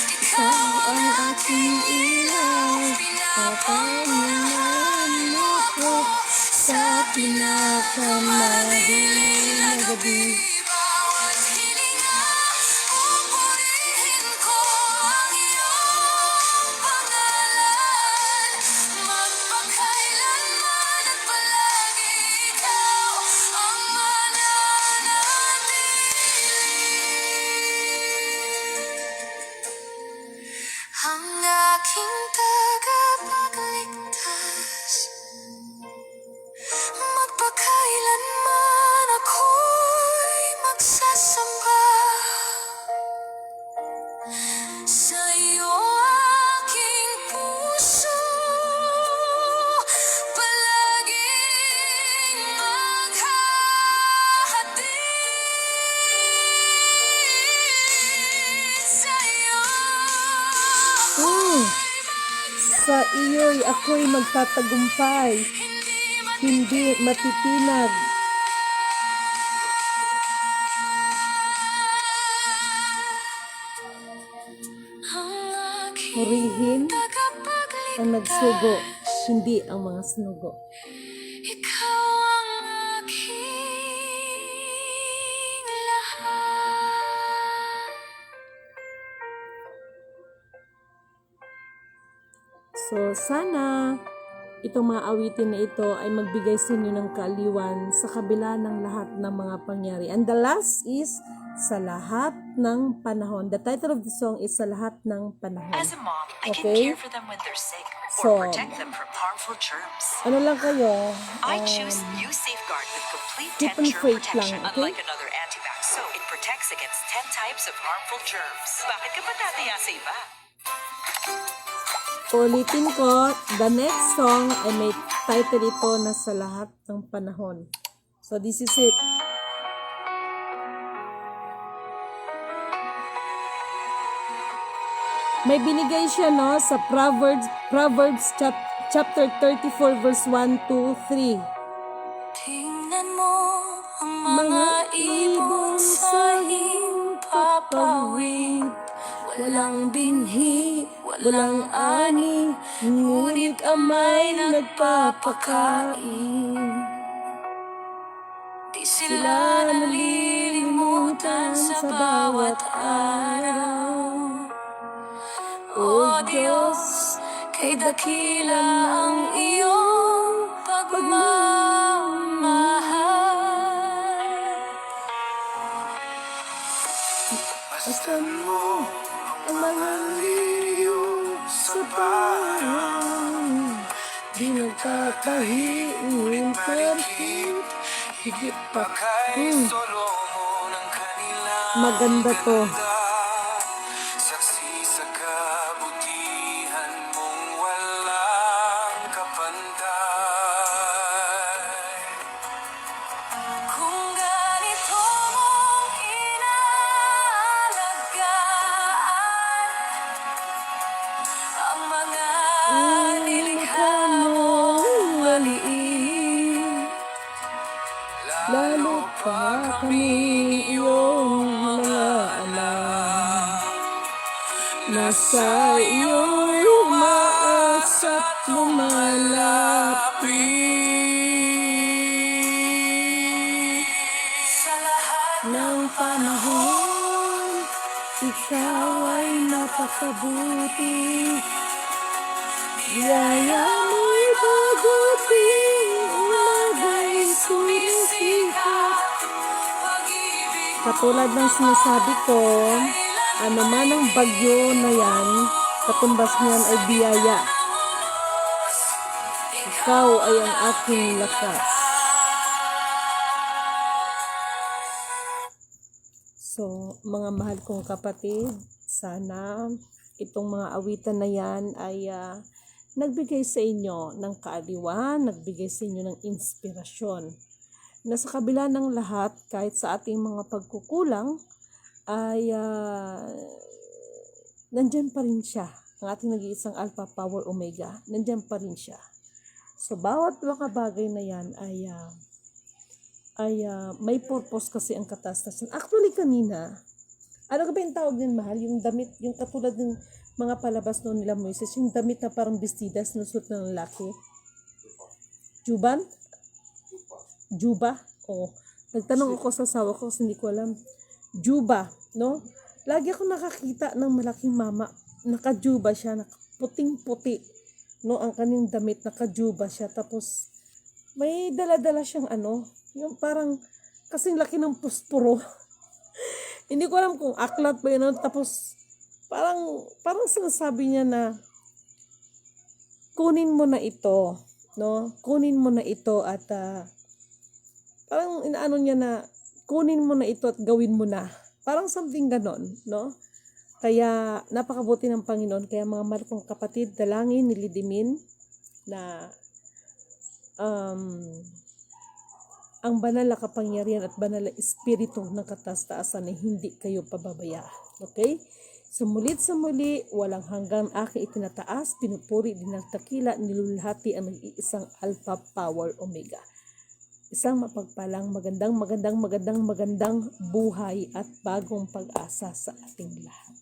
ikaw ang aking ilaw, pinapangunahan mo ko sa pinakamadilim na gabi. Bawat hininga, pupurihin ko ang iyong pangalan. Magpakailanman at palagi ikaw ang mananatili. Ang aking tagapagligtas, magpakailanman ako'y magsasamba sa iyo aking puso, palaging maghahatid sa iyo. Sa iyo'y ako'y magtatagumpay, hindi matitinag. Purihin ang nagsugo, hindi ang mga sinugo. Ikaw ang aking lahat. So, sana itong mga awitin na ito ay magbigay sa inyo ng kaaliwan sa kabila ng lahat ng mga pangyari. And the last is sa lahat ng panahon. The title of the song is Sa Lahat ng Panahon. As a mom, I can Okay. care for them when they're sick So, or protect them from harmful germs. Ano lang kayo? I choose New Safeguard with complete keep 10 and germ faith protection. lang, okay? Unlike another antivax soap, it protects against 10 types of harmful germs. Bakit ka ba tataya sa iba? Ulitin ko, the next song ay may title ito na Sa Lahat ng Panahon. So this is it. May binigay siya no sa Proverbs chapter 34 verse 1 to 3. Tingnan mo ang mga ibon sa himpapawid. Walang binhi, walang ani, ngunit amay nagpapakain. Di sila nalilimutan sa bawat araw. O Diyos, kay dakila ang iyong pagmamahal. Basta mo ang mga liyo sa bayan. Di nagtatahi, marhit, higit pa kay Solomon ang kanilang Maganda to. saksi sa kabutihan mong walang kapantay. Kung ganito mong inaalagaan ang mga nilikha mong maliit, Lalo pa kami iyong mga anak. Nasa iyo'y umaas at lumalapit. sa lahat Ng panahon, ikaw ay napakabuti. Biyaya mo'y baguti, umagay sumisikat. pag-ibig Katulad ng sinasabi ko, ano man ang bagyo na yan, katumbas niyan ay biyaya. Ikaw ay ang aking lakas. So, mga mahal kong kapatid, sana itong mga awitan na yan ay nagbigay sa inyo ng kaaliwan, nagbigay sa inyo ng inspirasyon. Na sa kabila ng lahat, kahit sa ating mga pagkukulang, ay nandyan pa rin siya. Ang ating nag-iisang Alpha Power Omega, nandyan pa rin siya. So, bawat mga bagay na yan ay may purpose kasi ang katastasan. Actually, kanina, ano ka ba yung tawag din, mahal? Yung damit, yung katulad ng mga palabas noon nila Moises, yung damit na parang bestidas na suot ng lalaki. Juban? Juba? Oo. Nagtanong ako sa asawa ko kasi hindi ko alam. Juba, no? Lagi ako nakakita ng malaking mama. Nakajuba siya, puting-puti. No, ang kanyang damit, nakajuba siya. Tapos, may dala-dala siyang yung parang, kasing laki ng puspuro. Hindi ko alam kung aklat ba yun. Tapos, parang sinasabi niya na, kunin mo na ito. No? Kunin mo na ito at, parang inaano niya na, kunin mo na ito at gawin mo na. Parang something ganon, no? Kaya, napakabuti ng Panginoon. Kaya mga mahal kong kapatid, dalangin, nilidimin, na ang banal na kapangyarihan at banal na espiritu ng katastaasan ay hindi kayo pababayaan. Okay? Sumulit sa muli, walang hanggang aking itinataas, pinupuri, dinagtakila, nilulhati ang nag-iisang Alpha Power Omega. Isang mapagpalang magandang buhay at bagong pag-asa sa ating lahat.